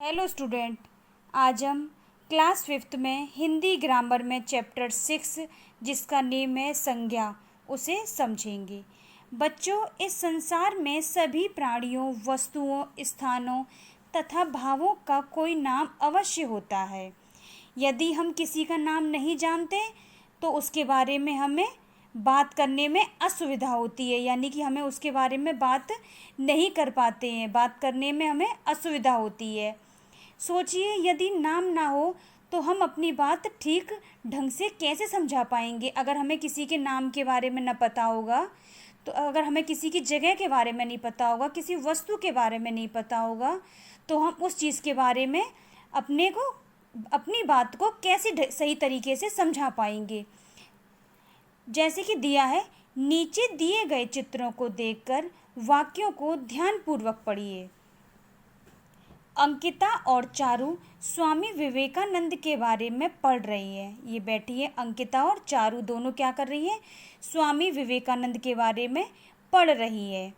Hello student. आज हम class fifth में हिंदी ग्रामर में चैप्टर 6 जिसका नेम है संज्ञा उसे समझेंगे। बच्चों, इस संसार में सभी प्राणियों, वस्तुओं, स्थानों तथा भावों का कोई नाम अवश्य होता है। यदि हम किसी का नाम नहीं जानते तो उसके बारे में हमें बात करने में असुविधा होती है, यानी कि हमें उसके बारे में बात नहीं कर पाते हैं, बात करने में हमें असुविधा होती है। सोचिए, यदि नाम ना हो तो हम अपनी बात ठीक ढंग से कैसे समझा पाएंगे। अगर हमें किसी के नाम के बारे में न पता होगा, तो अगर हमें किसी की जगह के बारे में नहीं पता होगा, किसी वस्तु के बारे में नहीं पता होगा, तो हम उस चीज़ के बारे में अपनी बात को कैसे सही तरीके से समझा पाएंगे। जैसे कि दिया है, नीचे दिए गए चित्रों को देखकर वाक्यों को ध्यानपूर्वक पढ़िए। अंकिता और चारू स्वामी विवेकानंद के बारे में पढ़ रही है। ये बैठी है, अंकिता और चारू दोनों क्या कर रही है? स्वामी विवेकानंद के बारे में पढ़ रही है।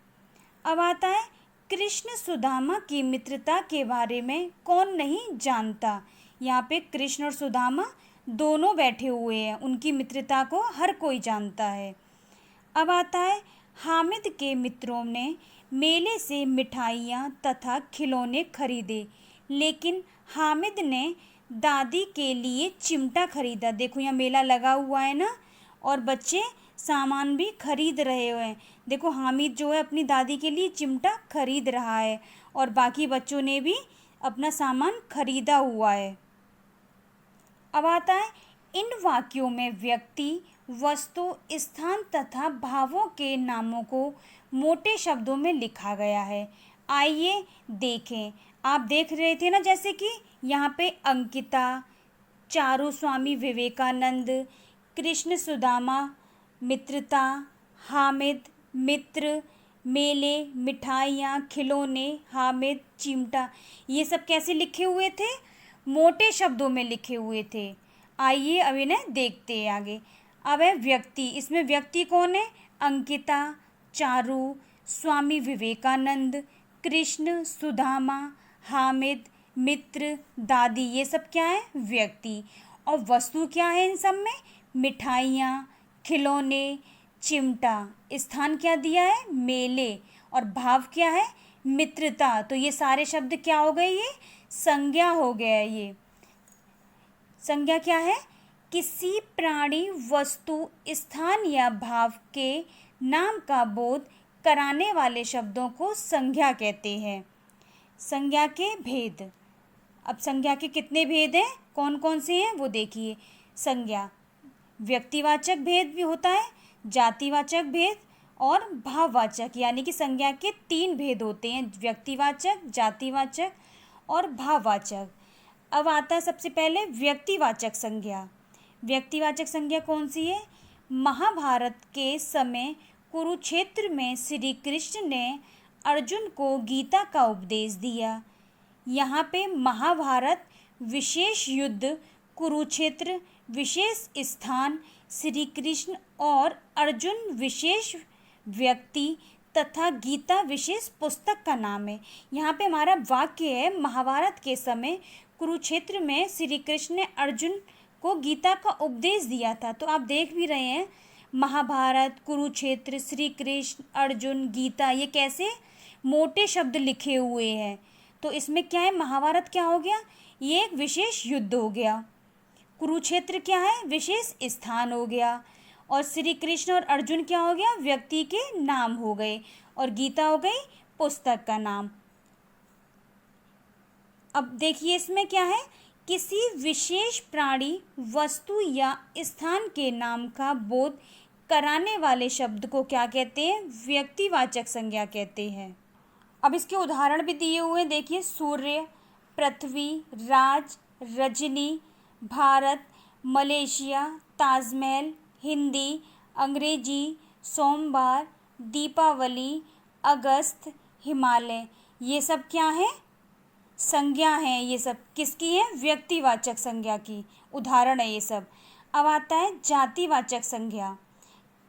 अब आता है, कृष्ण सुदामा की मित्रता के बारे में कौन नहीं जानता। यहाँ पे कृष्ण और सुदामा दोनों बैठे हुए हैं, उनकी मित्रता को हर कोई जानता है। अब आता है, हामिद के मित्रों ने मेले से मिठाइयाँ तथा खिलौने खरीदे, लेकिन हामिद ने दादी के लिए चिमटा खरीदा। देखो, यहाँ मेला लगा हुआ है ना, और बच्चे सामान भी खरीद रहे हैं। देखो, हामिद जो है अपनी दादी के लिए चिमटा खरीद रहा है और बाकी बच्चों ने भी अपना सामान खरीदा हुआ है। अब आता है, इन वाक्यों में व्यक्ति, वस्तु, स्थान तथा भावों के नामों को मोटे शब्दों में लिखा गया है। आइए देखें। आप देख रहे थे ना, जैसे कि यहाँ पे अंकिता, चारू स्वामी विवेकानंद, कृष्ण सुदामा मित्रता, हामिद मित्र, मेले, मिठाइयाँ, खिलौने, हामिद, चिमटा, ये सब कैसे लिखे हुए थे? मोटे शब्दों में लिखे हुए थे। आइए अब इन्हें देखते हैं आगे। अब है व्यक्ति। इसमें व्यक्ति कौन है? अंकिता, चारू, स्वामी विवेकानंद, कृष्ण, सुदामा, हामिद, मित्र, दादी, ये सब क्या है? व्यक्ति। और वस्तु क्या है इन सब में? मिठाइयाँ, खिलौने, चिमटा। स्थान क्या दिया है? मेले। और भाव क्या है? मित्रता। तो ये सारे शब्द क्या हो गए? ये संज्ञा हो गया। ये संज्ञा क्या है? किसी प्राणी, वस्तु, स्थान या भाव के नाम का बोध कराने वाले शब्दों को संज्ञा कहते हैं। संज्ञा के भेद। अब संज्ञा के कितने भेद हैं? कौन कौन से हैं वो देखिए। संज्ञा व्यक्तिवाचक भेद भी होता है, जातिवाचक भेद और भाववाचक, यानी कि संज्ञा के 3 भेद होते हैं, व्यक्तिवाचक, जातिवाचक और भाववाचक। अब आता है सबसे पहले व्यक्तिवाचक संज्ञा। व्यक्तिवाचक संज्ञा कौन सी है? महाभारत के समय कुरुक्षेत्र में श्री कृष्ण ने अर्जुन को गीता का उपदेश दिया। यहाँ पे महाभारत विशेष युद्ध, कुरुक्षेत्र विशेष स्थान, श्री कृष्ण और अर्जुन विशेष व्यक्ति तथा गीता विशेष पुस्तक का नाम है। यहाँ पे हमारा वाक्य है, महाभारत के समय कुरुक्षेत्र में श्री कृष्ण ने अर्जुन को गीता का उपदेश दिया था। तो आप देख भी रहे हैं, महाभारत, कुरुक्षेत्र, श्री कृष्ण, अर्जुन, गीता, ये कैसे मोटे शब्द लिखे हुए हैं। तो इसमें क्या है? महाभारत क्या हो गया? ये एक विशेष युद्ध हो गया। कुरुक्षेत्र क्या है? विशेष स्थान हो गया। और श्री कृष्ण और अर्जुन क्या हो गया? व्यक्ति के नाम हो गए। और गीता हो गई पुस्तक का नाम। अब देखिए, इसमें क्या है? किसी विशेष प्राणी, वस्तु या स्थान के नाम का बोध कराने वाले शब्द को क्या कहते हैं? व्यक्तिवाचक संज्ञा कहते हैं। अब इसके उदाहरण भी दिए हुए हैं, देखिए। सूर्य, पृथ्वी, राज, रजनी, भारत, मलेशिया, ताजमहल, हिंदी, अंग्रेजी, सोमवार, दीपावली, अगस्त, हिमालय, ये सब क्या है? संज्ञा है। ये सब किसकी है? व्यक्तिवाचक संज्ञा की उदाहरण है ये सब। अब आता है जातिवाचक संज्ञा।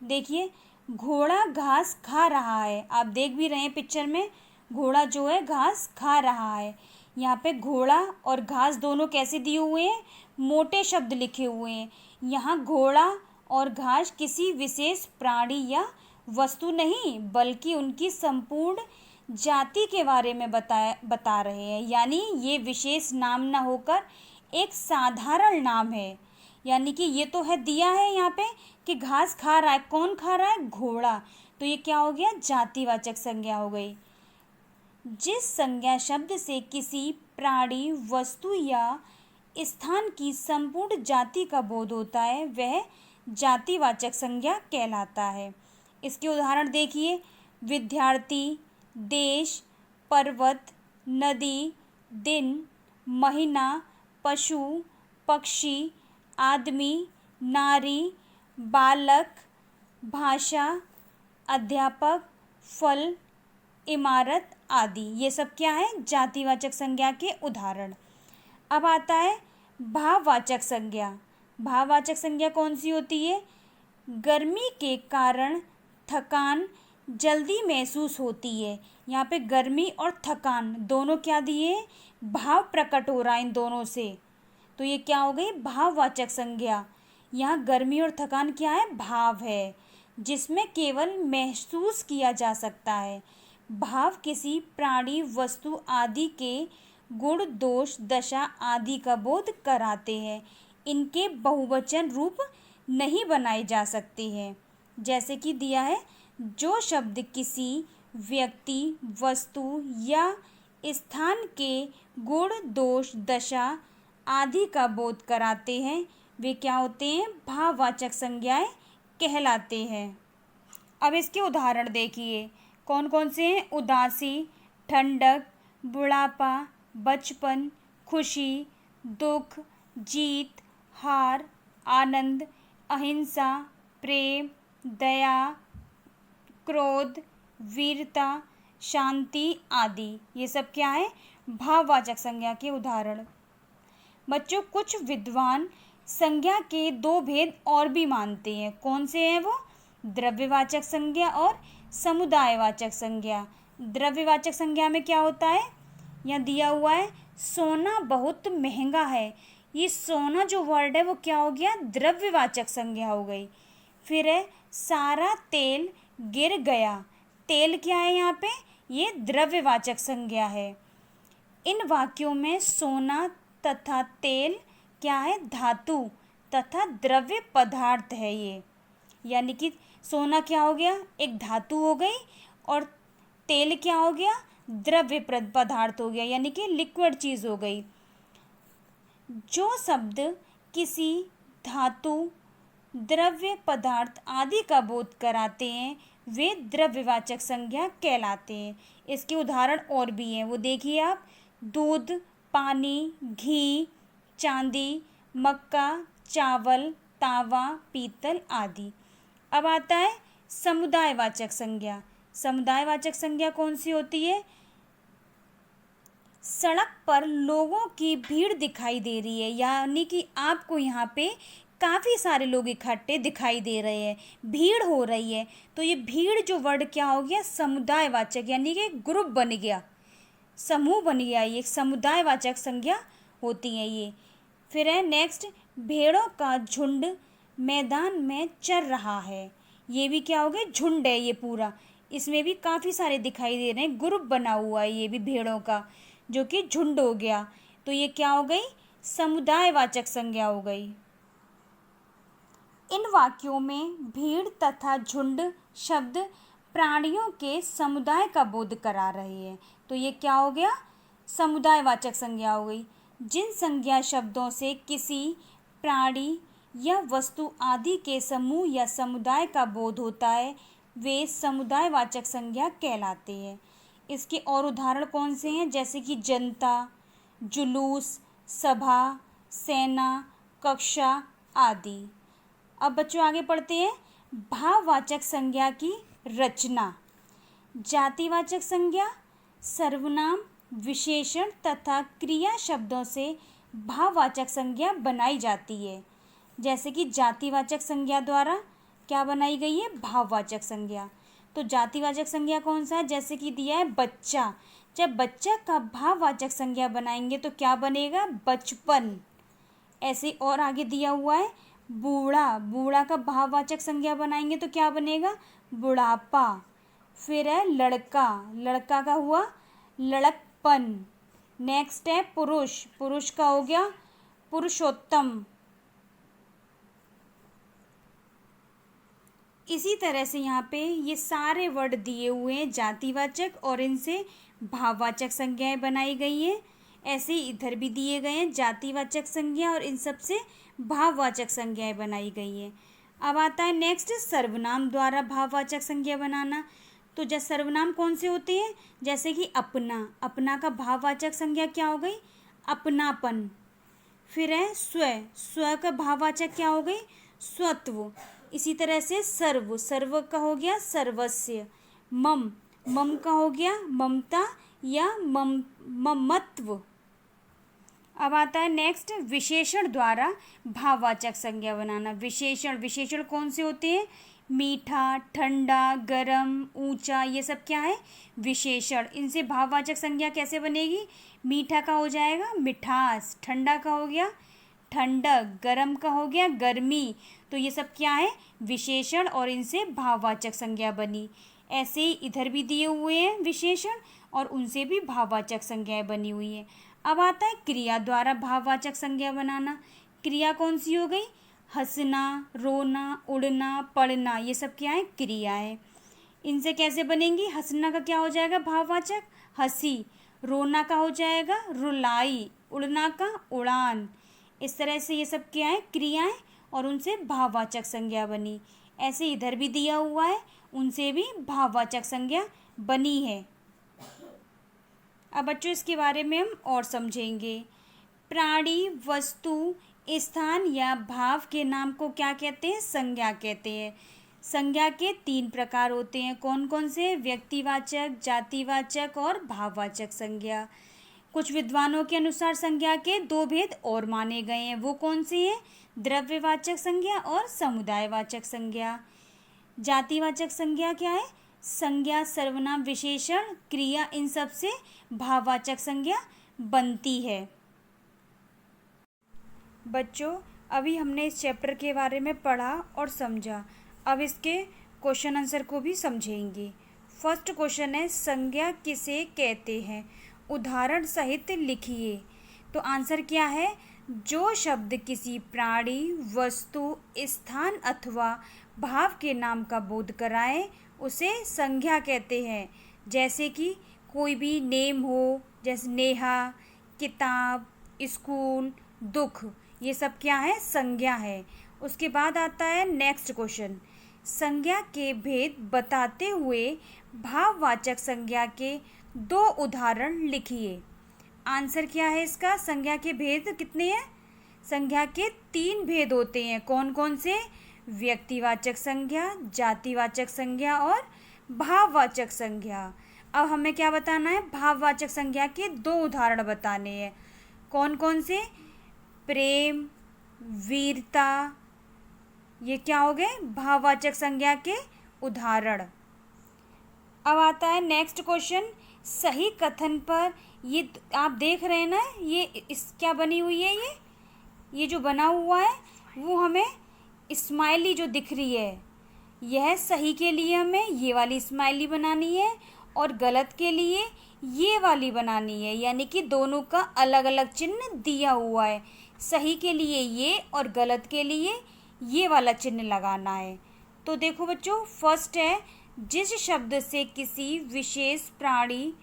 देखिए, घोड़ा घास खा रहा है। आप देख भी रहे हैं पिक्चर में, घोड़ा जो है घास खा रहा है। यहाँ पे घोड़ा और घास दोनों कैसे दिए हुए हैं, मोटे शब्द लिखे हुए हैं। यहाँ घोड़ा और घास किसी विशेष प्राणी या वस्तु नहीं बल्कि उनकी संपूर्ण जाति के बारे में बता रहे हैं। यानी ये विशेष नाम ना होकर एक साधारण नाम है। यानी कि ये तो है दिया है यहाँ पे कि घास खा रहा है, कौन खा रहा है, घोड़ा। तो ये क्या हो गया, जातिवाचक संज्ञा हो गई। जिस संज्ञा शब्द से किसी प्राणी, वस्तु या स्थान की संपूर्ण जाति का बोध होता है वह जातिवाचक संज्ञा कहलाता है। इसके उदाहरण देखिए, विद्यार्थी, देश, पर्वत, नदी, दिन, महीना, पशु, पक्षी, आदमी, नारी, बालक, भाषा, अध्यापक, फल, इमारत आदि। ये सब क्या है, जातिवाचक संज्ञा के उदाहरण। अब आता है भाववाचक संज्ञा। भाववाचक संज्ञा कौन सी होती है, गर्मी के कारण थकान जल्दी महसूस होती है। यहाँ पे गर्मी और थकान दोनों क्या दिए, भाव प्रकट हो रहा है इन दोनों से, तो ये क्या हो गई, भाववाचक संज्ञा। यहाँ गर्मी और थकान क्या है, भाव है जिसमें केवल महसूस किया जा सकता है। भाव किसी प्राणी, वस्तु आदि के गुण, दोष, दशा आदि का बोध कराते हैं। इनके बहुवचन रूप नहीं बनाए जा सकते हैं। जैसे कि दिया है, जो शब्द किसी व्यक्ति, वस्तु या स्थान के गुण, दोष, दशा आदि का बोध कराते हैं वे क्या होते हैं, भाववाचक संज्ञाएं कहलाते हैं। अब इसके उदाहरण देखिए कौन कौन से हैं, उदासी, ठंडक, बुढ़ापा, बचपन, खुशी, दुख, जीत, हार, आनंद, अहिंसा, प्रेम, दया, क्रोध, वीरता, शांति आदि। ये सब क्या है, भाववाचक संज्ञा के उदाहरण। बच्चों, कुछ विद्वान संज्ञा के दो भेद और भी मानते हैं। कौन से हैं वो, द्रव्यवाचक संज्ञा और समुदायवाचक संज्ञा। द्रव्यवाचक संज्ञा में क्या होता है, यहाँ दिया हुआ है, सोना बहुत महंगा है। ये सोना जो वर्ड है वो क्या हो गया, द्रव्यवाचक संज्ञा हो गई। फिर है, सारा तेल गिर गया। तेल क्या है यहाँ पे, ये द्रव्यवाचक संज्ञा है। इन वाक्यों में सोना तथा तेल क्या है, धातु तथा द्रव्य पदार्थ है ये। यानी कि सोना क्या हो गया, एक धातु हो गई, और तेल क्या हो गया, द्रव्य पदार्थ हो गया, यानी कि लिक्विड चीज़ हो गई। जो शब्द किसी धातु, द्रव्य पदार्थ आदि का बोध कराते हैं वे द्रव्यवाचक संज्ञा कहलाते हैं। इसके उदाहरण और भी हैं, वो देखिए आप, दूध, पानी, घी, चांदी, मक्का, चावल, तावा, पीतल आदि। अब आता है समुदायवाचक संज्ञा। समुदायवाचक संज्ञा कौन सी होती है, सड़क पर लोगों की भीड़ दिखाई दे रही है, यानी कि आपको यहाँ पे काफ़ी सारे लोग इकट्ठे दिखाई दे रहे हैं, भीड़ हो रही है, तो ये भीड़ जो वर्ड क्या हो गया, समुदायवाचक, यानी कि ग्रुप बन गया, समूह बन गया, ये समुदायवाचक संज्ञा होती है ये। फिर है नेक्स्ट, भेड़ों का झुंड मैदान में चर रहा है। ये भी क्या हो गया, झुंड है ये पूरा, इसमें भी काफ़ी सारे दिखाई दे रहे हैं, ग्रुप बना हुआ है ये भी भेड़ों का, जो कि झुंड हो गया। तो ये क्या हो गई, समुदायवाचक संज्ञा हो गई। इन वाक्यों में भीड़ तथा झुंड शब्द प्राणियों के समुदाय का बोध करा रहे हैं, तो ये क्या हो गया, समुदायवाचक संज्ञा हो गई। जिन संज्ञा शब्दों से किसी प्राणी या वस्तु आदि के समूह या समुदाय का बोध होता है वे समुदायवाचक संज्ञा कहलाते हैं। इसके और उदाहरण कौन से हैं, जैसे कि जनता, जुलूस, सभा, सेना, कक्षा आदि। अब बच्चों आगे पढ़ते हैं, भाववाचक संज्ञा की रचना। जातिवाचक संज्ञा सर्वनाम, विशेषण तथा क्रिया शब्दों से भाववाचक संज्ञा बनाई जाती है। जैसे कि जातिवाचक संज्ञा द्वारा क्या बनाई गई है, भाववाचक संज्ञा। तो जातिवाचक संज्ञा कौन सा है, जैसे कि दिया है बच्चा, जब बच्चा का भाववाचक संज्ञा बनाएंगे तो क्या बनेगा? बचपन। ऐसे और आगे दिया हुआ है बूढ़ा, बूढ़ा का भाववाचक संज्ञा बनाएंगे तो क्या बनेगा? बुढ़ापा। फिर है लड़का, लड़का का हुआ लड़कपन। नेक्स्ट है पुरुष, पुरुष का हो गया पुरुषोत्तम। इसी तरह से यहाँ पे ये सारे वर्ड दिए हुए हैं जातिवाचक और इनसे भाववाचक संज्ञाएं बनाई गई हैं। ऐसे ही इधर भी दिए गए हैं जातिवाचक संज्ञा और इन सब से भाववाचक संज्ञाएं बनाई गई हैं। अब आता है नेक्स्ट सर्वनाम द्वारा भाववाचक संज्ञा बनाना। तो जैसे सर्वनाम कौन से होते हैं? जैसे कि अपना, अपना का भाववाचक संज्ञा क्या हो गई? अपनापन। फिर है स्व, स्व का भाववाचक क्या हो गई? स्वत्व। इसी तरह से सर्व, सर्व का हो गया सर्वस्य। मम, मम का हो गया ममता या ममत्व। अब आता है नेक्स्ट विशेषण द्वारा भाववाचक संज्ञा बनाना। विशेषण, विशेषण कौन से होते हैं? मीठा, ठंडा, गरम, ऊंचा, ये सब क्या है? विशेषण। इनसे भाववाचक संज्ञा कैसे बनेगी? मीठा का हो जाएगा मिठास, ठंडा का हो गया ठंडक, गरम का हो गया गर्मी। तो ये सब क्या है? विशेषण और इनसे भाववाचक संज्ञा बनी। ऐसे ही इधर भी दिए हुए हैं विशेषण और उनसे भी भाववाचक संज्ञाएं बनी हुई है। अब आता है क्रिया द्वारा भाववाचक संज्ञा बनाना। क्रिया कौन सी हो गई? हंसना, रोना, उड़ना, पढ़ना, ये सब क्या है? क्रिया है। इनसे कैसे बनेंगी? हंसना का क्या हो जाएगा भाववाचक? हंसी। रोना का हो जाएगा रुलाई। उड़ना का उड़ान। इस तरह से ये सब क्या है? क्रियाएं और उनसे भाववाचक संज्ञा बनी। ऐसे इधर भी दिया हुआ है, उनसे भी भाववाचक संज्ञा बनी है। अब बच्चों इसके बारे में हम और समझेंगे। प्राणी, वस्तु, स्थान या भाव के नाम को क्या कहते हैं? संज्ञा कहते हैं। संज्ञा के 3 प्रकार होते हैं। कौन कौन से? व्यक्तिवाचक, जातिवाचक और भाववाचक संज्ञा। कुछ विद्वानों के अनुसार संज्ञा के 2 भेद और माने गए हैं। वो कौन से हैं? द्रव्यवाचक संज्ञा और समुदायवाचक संज्ञा। जातिवाचक संज्ञा क्या है? संज्ञा, सर्वनाम, विशेषण, क्रिया, इन सब से भाववाचक संज्ञा बनती है। बच्चों अभी हमने इस चैप्टर के बारे में पढ़ा और समझा। अब इसके क्वेश्चन आंसर को भी समझेंगे। फर्स्ट क्वेश्चन है संज्ञा किसे कहते हैं? उदाहरण सहित लिखिए। तो आंसर क्या है? जो शब्द किसी प्राणी, वस्तु, स्थान अथवा भाव के नाम का बोध कराए उसे संज्ञा कहते हैं। जैसे कि कोई भी नेम हो, जैसे नेहा, किताब, स्कूल, दुख, ये सब क्या है? संज्ञा है। उसके बाद आता है नेक्स्ट क्वेश्चन, संज्ञा के भेद बताते हुए भाववाचक संज्ञा के 2 उदाहरण लिखिए। आंसर क्या है इसका? संज्ञा के भेद कितने हैं? संज्ञा के 3 भेद होते हैं। कौन कौन से? व्यक्तिवाचक संज्ञा, जातिवाचक संज्ञा और भाववाचक संज्ञा। अब हमें क्या बताना है? भाववाचक संज्ञा के 2 उदाहरण बताने हैं। कौन कौन से? प्रेम, वीरता, ये क्या हो गए? भाववाचक संज्ञा के उदाहरण। अब आता है नेक्स्ट क्वेश्चन, सही कथन पर। ये आप देख रहे हैं ना, ये इस क्या बनी हुई है? ये जो बना हुआ है वो हमें स्माइली जो दिख रही है, यह सही के लिए हमें ये वाली स्माइली बनानी है और गलत के लिए ये वाली बनानी है। यानी कि दोनों का अलग अलग चिन्ह दिया हुआ है। सही के लिए ये और गलत के लिए ये वाला चिन्ह लगाना है। तो देखो बच्चों, फर्स्ट है जिस शब्द से किसी विशेष प्राणी,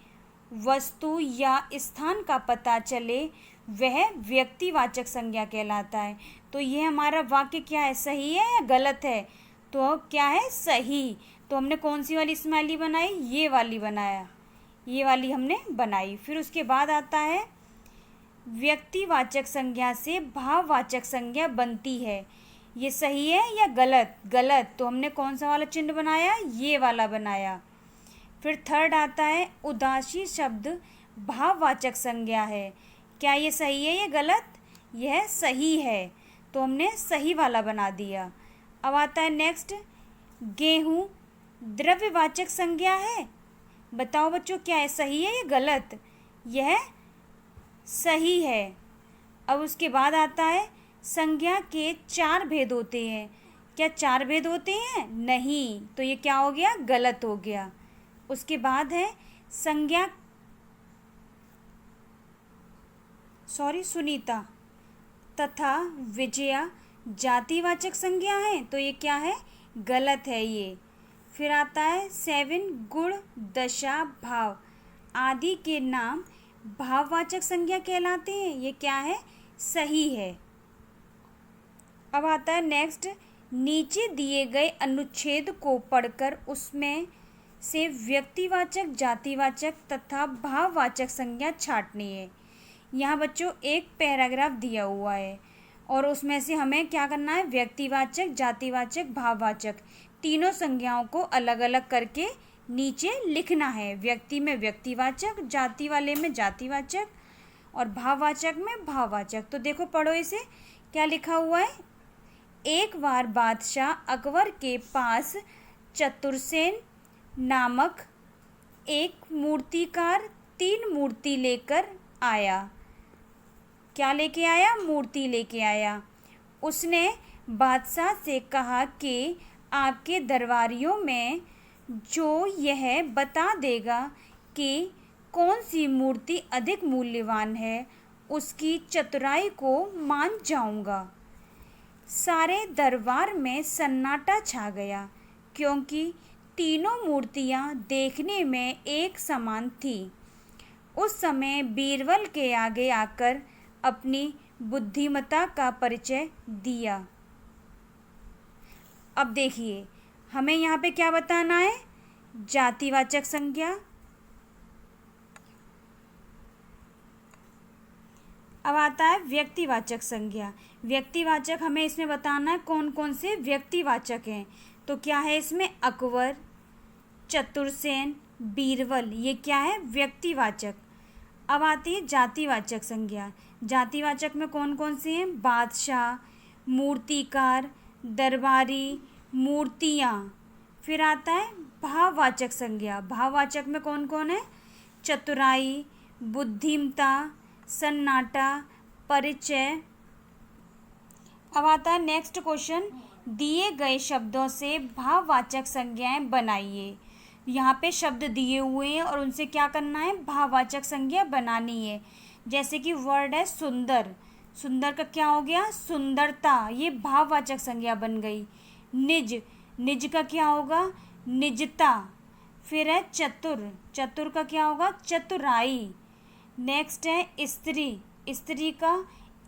वस्तु या स्थान का पता चले वह व्यक्तिवाचक संज्ञा कहलाता है। तो ये हमारा वाक्य क्या है? सही है या गलत है? तो क्या है? सही। तो हमने कौन सी वाली स्माइली बनाई? ये वाली बनाया, ये वाली हमने बनाई। फिर उसके बाद आता है व्यक्तिवाचक संज्ञा से भाववाचक संज्ञा बनती है। ये सही है या गलत? गलत। तो हमने कौन सा वाला चिन्ह बनाया? ये वाला बनाया। फिर थर्ड आता है उदासी शब्द भाववाचक संज्ञा है। क्या ये सही है या गलत? यह सही है, तो हमने सही वाला बना दिया। अब आता है नेक्स्ट, गेहूँ द्रव्यवाचक संज्ञा है। बताओ बच्चों, क्या है, सही है या गलत? यह सही है। अब उसके बाद आता है संज्ञा के 4 भेद होते हैं। क्या 4 भेद होते हैं? नहीं, तो ये क्या हो गया? गलत हो गया। उसके बाद है संज्ञा, सुनीता तथा विजया जातिवाचक संज्ञा है, तो ये क्या है? गलत है ये। फिर आता है 7 गुण, दशा, भाव आदि के नाम भाववाचक संज्ञा कहलाते हैं, ये क्या है? सही है। अब आता है नेक्स्ट, नीचे दिए गए अनुच्छेद को पढ़कर उसमें से व्यक्तिवाचक, जातिवाचक तथा भाववाचक संज्ञा छांटनी है। यहाँ बच्चों एक पैराग्राफ दिया हुआ है और उसमें से हमें क्या करना है? व्यक्तिवाचक, जातिवाचक, भाववाचक तीनों संज्ञाओं को अलग अलग करके नीचे लिखना है। व्यक्ति में व्यक्तिवाचक, जाति वाले में जातिवाचक और भाववाचक में भाववाचक। तो देखो, पढ़ो इसे, क्या लिखा हुआ है? एक बार बादशाह अकबर के पास चतुरसेन नामक एक मूर्तिकार 3 मूर्ति लेकर आया। क्या लेके आया? मूर्ति लेके आया। उसने बादशाह से कहा कि आपके दरबारियों में जो यह बता देगा कि कौन सी मूर्ति अधिक मूल्यवान है, उसकी चतुराई को मान जाऊंगा। सारे दरबार में सन्नाटा छा गया, क्योंकि तीनों मूर्तियां देखने में एक समान थी। उस समय बीरबल के आगे आकर अपनी बुद्धिमत्ता का परिचय दिया। अब देखिए, हमें यहाँ पे क्या बताना है? जातिवाचक संज्ञा। अब आता है व्यक्तिवाचक संज्ञा। व्यक्तिवाचक हमें इसमें बताना है कौन कौन से व्यक्तिवाचक हैं। तो क्या है इसमें? अकबर, चतुरसेन, बीरबल, ये क्या है? व्यक्तिवाचक। अब आती है जातिवाचक संज्ञा। जातिवाचक में कौन कौन से हैं? बादशाह, मूर्तिकार, दरबारी, मूर्तियाँ। फिर आता है भाववाचक संज्ञा। भाववाचक में कौन कौन है? चतुराई, बुद्धिमत्ता, सन्नाटा, परिचय। अब आता है नेक्स्ट क्वेश्चन, दिए गए शब्दों से भाववाचक संज्ञाएं बनाइए। यहाँ पे शब्द दिए हुए हैं और उनसे क्या करना है? भाववाचक संज्ञा बनानी है। जैसे कि वर्ड है सुंदर, सुंदर का क्या हो गया? सुंदरता, ये भाववाचक संज्ञा बन गई। निज, निज का क्या होगा? निजता। फिर है चतुर, चतुर का क्या होगा? चतुराई। नेक्स्ट है स्त्री, स्त्री का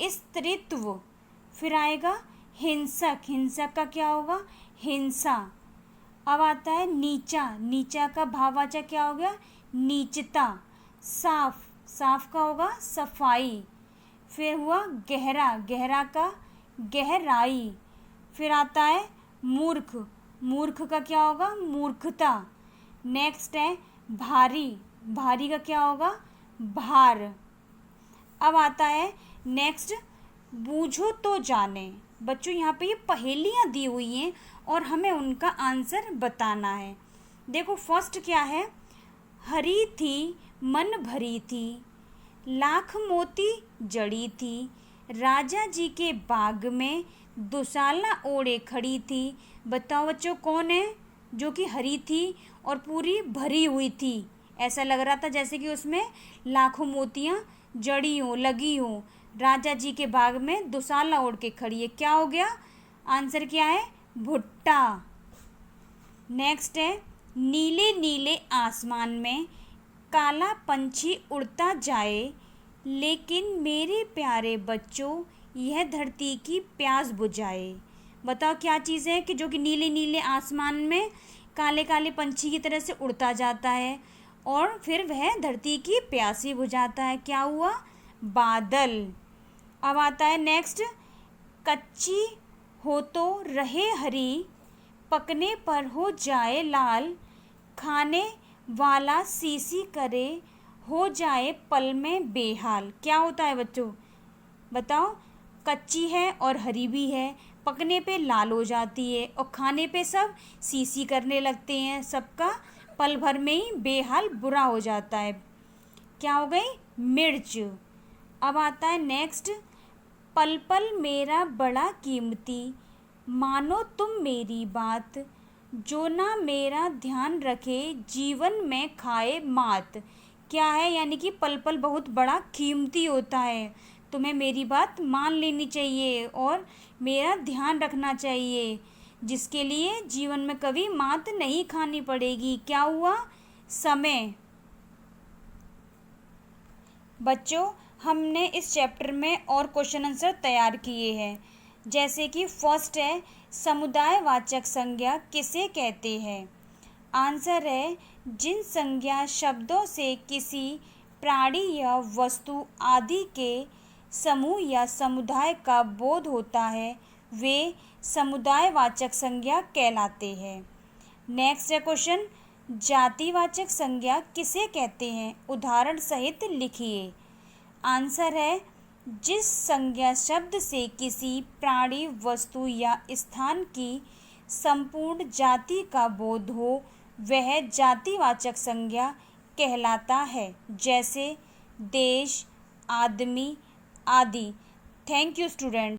स्त्रीत्व। फिर आएगा हिंसक, हिंसक का क्या होगा? हिंसा। अब आता है नीचा, नीचा का भाववाचक क्या हो गया? नीचता। साफ, साफ का होगा? सफाई। फिर हुआ गहरा, गहरा का गहराई। फिर आता है मूर्ख, मूर्ख का क्या होगा? मूर्खता। नेक्स्ट है भारी, भारी का क्या होगा? भार। अब आता है नेक्स्ट, बूझो तो जाने। बच्चों यहाँ पे ये पहेलियाँ दी हुई हैं और हमें उनका आंसर बताना है। देखो फर्स्ट क्या है? हरी थी मन भरी थी, लाख मोती जड़ी थी, राजा जी के बाग में दुशाला ओढ़े खड़ी थी। बताओ बच्चों कौन है जो कि हरी थी और पूरी भरी हुई थी? ऐसा लग रहा था जैसे कि उसमें लाखों मोतियाँ जड़ी हों, लगी हों। राजा जी के बाग में दुशाला ओढ़ के खड़ी है, क्या हो गया? आंसर क्या है? भुट्टा। नेक्स्ट है नीले नीले आसमान में काला पंछी उड़ता जाए, लेकिन मेरे प्यारे बच्चों यह धरती की प्यास बुझाए। बताओ क्या चीज़ है कि जो कि नीले नीले आसमान में काले काले पंछी की तरह से उड़ता जाता है और फिर वह धरती की प्यास ही बुझाता है? क्या हुआ? बादल। अब आता है नेक्स्ट, कच्ची हो तो रहे हरी, पकने पर हो जाए लाल, खाने वाला सीसी करे, हो जाए पल में बेहाल। क्या होता है बच्चों? बताओ, कच्ची है और हरी भी है, पकने पे लाल हो जाती है और खाने पे सब सीसी करने लगते हैं, सबका पल भर में ही बेहाल बुरा हो जाता है। क्या हो गई? मिर्च। अब आता है नेक्स्ट, पल पल मेरा बड़ा कीमती, मानो तुम मेरी बात, जो ना मेरा ध्यान रखे जीवन में खाए मात। क्या है? यानी कि पल पल बहुत बड़ा कीमती होता है, तुम्हें मेरी बात मान लेनी चाहिए और मेरा ध्यान रखना चाहिए, जिसके लिए जीवन में कभी मात नहीं खानी पड़ेगी। क्या हुआ? समय। बच्चों, हमने इस चैप्टर में और क्वेश्चन आंसर तैयार किए हैं, जैसे कि फर्स्ट है, समुदायवाचक संज्ञा किसे कहते हैं? आंसर है, जिन संज्ञा शब्दों से किसी प्राणी या वस्तु आदि के समूह या समुदाय का बोध होता है, वे समुदायवाचक संज्ञा कहलाते हैं। नेक्स्ट है क्वेश्चन, जातिवाचक संज्ञा किसे कहते हैं? उदाहरण सहित लिखिए। आंसर है, जिस संज्ञा शब्द से किसी प्राणी, वस्तु या स्थान की संपूर्ण जाति का बोध हो, वह जातिवाचक संज्ञा कहलाता है, जैसे देश, आदमी आदि। Thank you student.